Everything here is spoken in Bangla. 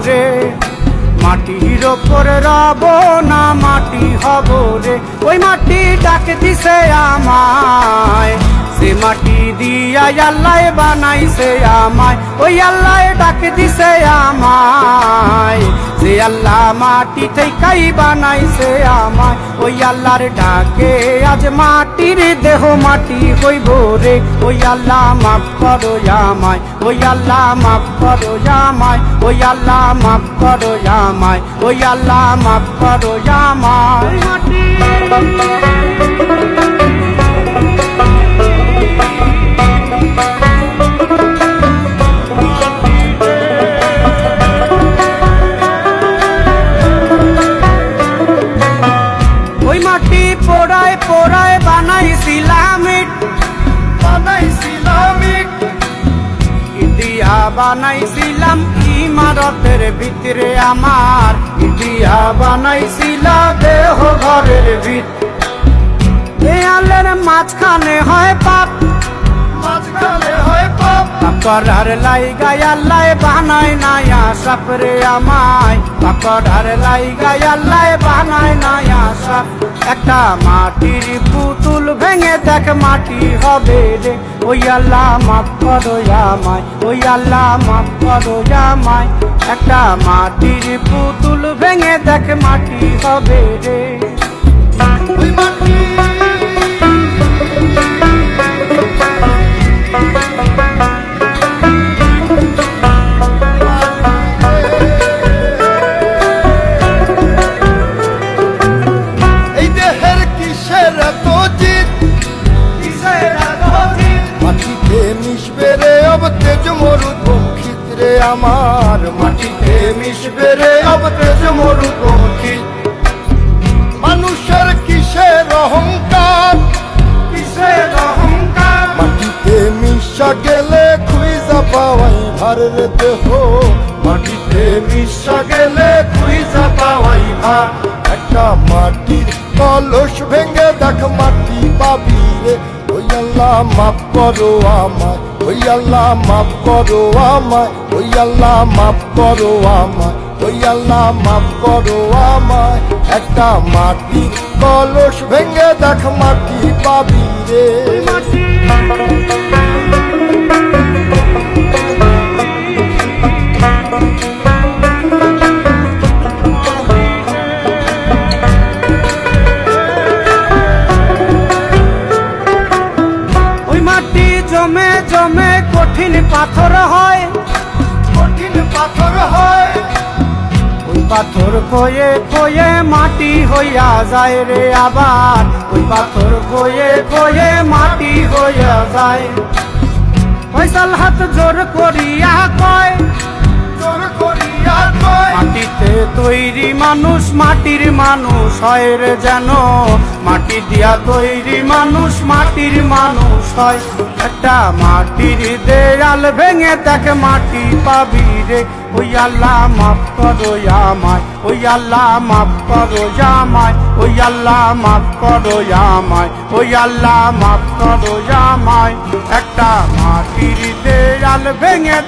রে, মাটির ওপর রব না মাটি হব রে। ওই মাটি ডাক দিছে আমায়, সে মাটি দিয়া আল্লাহ বানাইছে আমায়। ওই আল্লাহ ডাক দিছে আমায়, যে আল্লাহ মাটি থেকেই বানাইছে আমায়। ওই আল্লাহর ডাকে আজ মাটির দেহ মাটি হইব রে। ওই আল্লাহ মাফ করো আমায়, ওই আল্লাহ মাফ করো আমায়, ওই আল্লাহ মাফ করো আমায়, ওই আল্লাহ মাফ করো আমায়। ওই মাটি পোড়ায় পোড়ায় বানাইছিলাম ইট, ইটিয়া বানাইছিলাম ইমারতের ভিতরে আমার, ইটিয়া বানাইছিল দেহ ঘরের ভিত। দেয়ালের মাঝখানে হয় পাপ, মাঝখানে হয় পাপ, করার লাইগায় আল্লাহ বানায় নাই আশাপ রে আমায়। করার লাইগায় আল্লাহ বানায় নাই আশাপ। একটা মাটির পুতুল ভেঙে দেখ মাটি হবে রে। ওই আল্লাহ মাফ করো আমায়, ওই আল্লাহ মাফ করো আমায়। একটা মাটির পুতুল ভেঙে দেখ মাটি হবে রে। ওই মাটি আমার, মাটিতে মিশবে রে अब তেজ মরুপঙ্খী। মানুষের কিসের অহংকার, কিসের অহংকার, মাটিতে মিশা গেলে খুঁজা পাওয়াই ভার রে দেহ। মাটিতে মিশা গেলে খুঁজা পাওয়াই ভার। একটা মাটির কলস ভেঙে দেখ মাটি পাবি রে। ওই আল্লাহ মাফ করো আমায়, ওই আল্লাহ মাফ করো আমায়, ওই আল্লাহ মাফ করো আমায়, ওই আল্লাহ মাফ করো আমায়। একটা মাটির কলস ভেঙে দেখ মাটি পাবি রে। জমে জমে কঠিন পাথর হয়, কঠিন পাথর হয়। ওই পাথর কয়ে কয়ে মাটি হইয়া যায় রে আবার। ওই পাথর কয়ে কয়ে মাটি হইয়া যায়। ফয়সাল হাত জোর করিয়া কয়, জোর করিয়া কয়, মাটিতে তৈরি মানুষ মাটির মানুষ হয় রে যেন। মাটি দিয়া তৈরি মানুষ মাটির মানুষ হয়। একটা মাটির দেয়াল ভেঙে দেখ মাটি পাবি রে। ওই আল্লাহ মাফ করো আমায়, ওই আল্লাহ মাফ করো আমায়, ওই আল্লাহ মাফ করো আমায়, ওই আল্লাহ মাফ করো আমায়। একটা মাটির দেয়াল ভেঙে